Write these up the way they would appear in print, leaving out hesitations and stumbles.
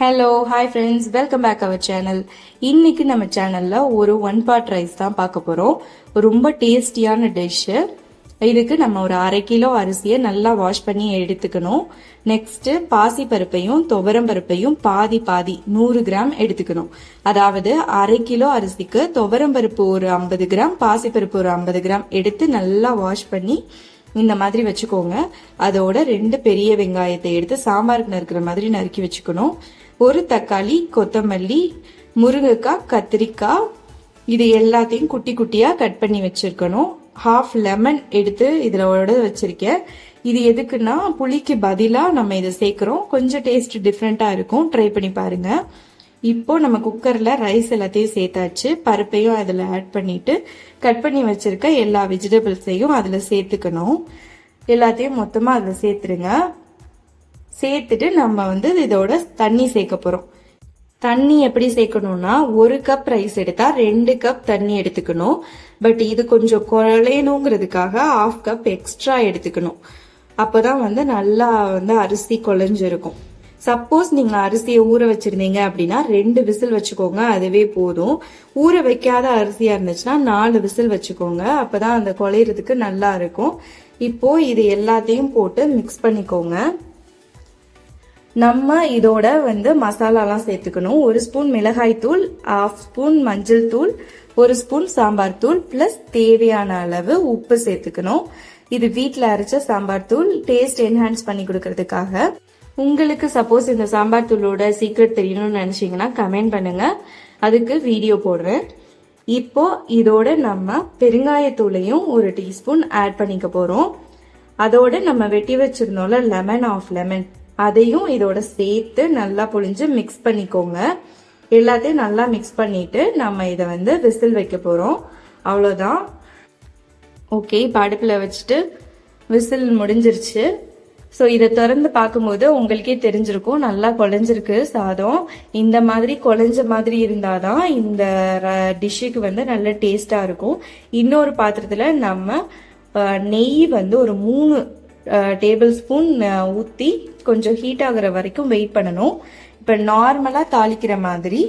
Hello hi friends, welcome back our channel. இன்னைக்கு நம்ம சேனல்ல ஒரு ஒன் பாட் ரைஸ் தான் பார்க்க போறோம். ரொம்ப டேஸ்டியான டிஷ்ஷு. இதுக்கு நம்ம ஒரு 1/2 கிலோ அரிசியை நல்லா வாஷ் பண்ணி எடுத்துக்கணும். நெக்ஸ்ட் பாசி பருப்பையும் துவரம் பருப்பையும் பாதி 100 கிராம் எடுத்துக்கணும். அதாவது 1/2 கிலோ அரிசிக்கு துவரம் பருப்பு ஒரு 50 கிராம், பாசி பருப்பு ஒரு 50 கிராம் எடுத்து நல்லா வாஷ் பண்ணி இந்த மாதிரி வச்சுக்கோங்க. அதோட 2 பெரிய வெங்காயத்தை எடுத்து சாம்பாருக்கு நறுக்கிற மாதிரி நறுக்கி வச்சுக்கணும். ஒரு தக்காளி, கொத்தமல்லி, முருங்கைக்காய், கத்திரிக்காய், இது எல்லாத்தையும் குட்டி குட்டியா கட் பண்ணி வச்சிருக்கணும். 1/2 லெமன் எடுத்து இதோட வச்சிருக்கேன். இது எதுக்குன்னா புளிக்கு பதிலா நம்ம இதை சேர்க்கிறோம். கொஞ்சம் டேஸ்ட் டிஃப்ரெண்டா இருக்கும், ட்ரை பண்ணி பாருங்க. இப்போ நம்ம குக்கர்ல ரைஸ் எல்லாத்தையும் சேர்த்தாச்சு. பருப்பையும் அதுல ஆட் பண்ணிட்டு கட் பண்ணி வச்சிருக்க எல்லா வெஜிடபிள்ஸையும் அதுல சேர்த்துக்கணும். எல்லாத்தையும் மொத்தமா அதுல சேர்த்துருங்க. சேர்த்துட்டு நம்ம இதோட தண்ணி சேர்க்க போறோம். தண்ணி எப்படி சேர்க்கணும்னா 1 கப் ரைஸ் எடுத்தா 2 கப் தண்ணி எடுத்துக்கணும். பட் இது கொஞ்சம் குழையணுங்கிறதுக்காக 1/2 கப் எக்ஸ்ட்ரா எடுத்துக்கணும். அப்பதான் நல்லா அரிசி குழைஞ்சிருக்கும். சப்போஸ் நீங்க அரிசியை ஊற வச்சிருந்தீங்க அப்படின்னா 2 விசில் வச்சுக்கோங்க, அதுவே போதும். ஊற வைக்காத அரிசியா இருந்துச்சுன்னா 4 விசில் வச்சுக்கோங்க, அப்பதான் அந்த குழையறதுக்கு நல்லா இருக்கும். இப்போ இது எல்லாத்தையும் போட்டு மிக்ஸ் பண்ணிக்கோங்க. நம்ம இதோட மசாலாலாம் சேர்த்துக்கணும். 1 ஸ்பூன் மிளகாய் தூள், 1/2 ஸ்பூன் மஞ்சள் தூள், 1 ஸ்பூன் சாம்பார் தூள், பிளஸ் தேவையான அளவு உப்பு சேர்த்துக்கணும். இது வீட்டில் அரைச்ச சாம்பார் தூள், டேஸ்ட் என்ஹான்ஸ் பண்ணி கொடுக்கறதுக்காக. உங்களுக்கு சப்போஸ் இந்த சாம்பார் தூளோட சீக்ரெட் தெரியணும்னு நினைச்சீங்கன்னா கமெண்ட் பண்ணுங்க, அதுக்கு வீடியோ போடுறேன். இப்போ இதோட நம்ம பெருங்காயத்தூளையும் 1 டீஸ்பூன் ஆட் பண்ணிக்க போறோம். அதோட நம்ம வெட்டி வச்சிருந்தோம்ல லெமன், 1/2 லெமன், அதையும் இதோட சேர்த்து நல்லா புழிஞ்சு மிக்ஸ் பண்ணிக்கோங்க. எல்லாத்தையும் நல்லா மிக்ஸ் பண்ணிட்டு நம்ம இதை விசில் வைக்க போறோம். அவ்வளோதான். ஓகே, இப்போ அடுப்பில் வச்சுட்டு விசில் முடிஞ்சிருச்சு. ஸோ இதை திறந்து பார்க்கும்போது உங்களுக்கே தெரிஞ்சிருக்கும் நல்லா குழஞ்சிருக்கு சாதம். இந்த மாதிரி குழஞ்ச மாதிரி இருந்தாதான் இந்த டிஷ்ஷுக்கு நல்ல டேஸ்டா இருக்கும். இன்னொரு பாத்திரத்துல நம்ம நெய் ஒரு 3 டேபிள் ஸ்பூன் ஊற்றி கொஞ்சம் ஹீட் ஆகுற வரைக்கும் வெயிட் பண்ணணும். இப்போ நார்மலா தாளிக்கிற மாதிரி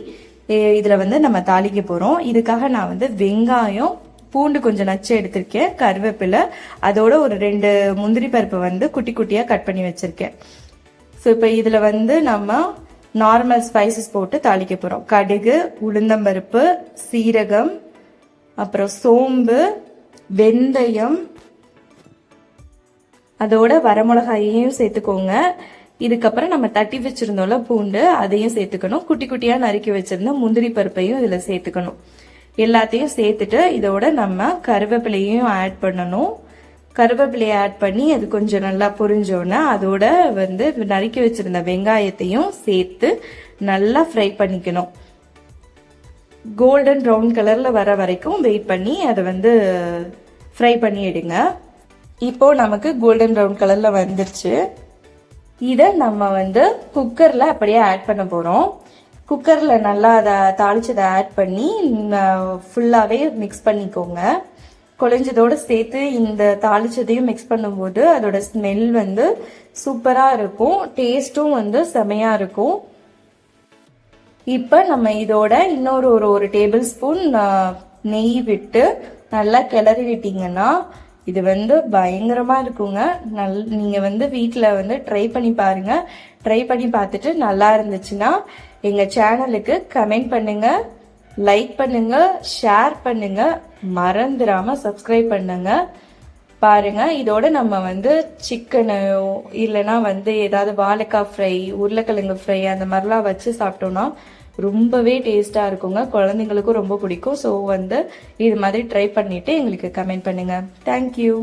இதுல நம்ம தாளிக்க போறோம். இதுக்காக நான் வெங்காயம், பூண்டு கொஞ்சம் நச்சு எடுத்திருக்கேன், கருவேப்பிலை, அதோட ஒரு 2 முந்திரி பருப்பு குட்டி குட்டியா கட் பண்ணி வச்சிருக்கேன். ஸோ இப்போ இதுல நம்ம நார்மல் ஸ்பைசஸ் போட்டு தாளிக்க போறோம். கடுகு, உளுந்தம்பருப்பு, சீரகம், அப்புறம் சோம்பு, வெந்தயம், அதோட வரமிளகாயையும் சேர்த்துக்கோங்க. இதுக்கப்புறம் நம்ம தட்டி வச்சிருந்தோம்ல பூண்டு, அதையும் சேர்த்துக்கணும். குட்டி குட்டியா நறுக்கி வச்சிருந்த முந்திரி பருப்பையும் இதுல சேர்த்துக்கணும். எல்லாத்தையும் சேர்த்துட்டு இதோட நம்ம கருவேப்பிலையும் ஆட் பண்ணணும். கருவேப்பிலையை ஆட் பண்ணி அது கொஞ்சம் நல்லா பொரிஞ்சோன்னா அதோட நறுக்கி வச்சிருந்த வெங்காயத்தையும் சேர்த்து நல்லா ஃப்ரை பண்ணிக்கணும். கோல்டன் ப்ரௌன் கலர்ல வர வரைக்கும் வெயிட் பண்ணி அதை ஃப்ரை பண்ணி எடுங்க. இப்போ நமக்கு கோல்டன் ப்ரௌன் கலர்ல வந்துருச்சு. இதை நம்ம குக்கர்ல அப்படியே ஆட் பண்ண போறோம். குக்கர்ல நல்லா அதை தாளிச்சதை ஆட் பண்ணி ஃபுல்லாவே மிக்ஸ் பண்ணிக்கோங்க. குழஞ்சதோட சேர்த்து இந்த தாளிச்சதையும் மிக்ஸ் பண்ணும்போது அதோட ஸ்மெல் சூப்பரா இருக்கும், டேஸ்டும் செமையா இருக்கும். இப்ப நம்ம இதோட இன்னொரு ஒரு டேபிள் ஸ்பூன் நெய் விட்டு நல்லா கிளறி விட்டீங்கன்னா இது பயங்கரமா இருக்குங்க. நீங்க வீட்டுல ட்ரை பண்ணி பாருங்க. ட்ரை பண்ணி பார்த்துட்டு நல்லா இருந்துச்சுன்னா எங்க சேனலுக்கு கமெண்ட் பண்ணுங்க, லைக் பண்ணுங்க, ஷேர் பண்ணுங்க, மறந்துடாம சப்ஸ்கிரைப் பண்ணுங்க. பாருங்க, இதோட நம்ம சிக்கனோ இல்லைன்னா ஏதாவது வாழைக்காய் ஃப்ரை, உருளைக்கிழங்கு ஃப்ரை அந்த மாதிரிலாம் வச்சு சாப்பிட்டோம்னா ரொம்பவே டேஸ்டா இருக்குங்க. குழந்தைங்களுக்கும் ரொம்ப பிடிக்கும். ஸோ இது மாதிரி ட்ரை பண்ணிட்டு எங்களுக்கு கமெண்ட் பண்ணுங்க. தேங்க்யூ.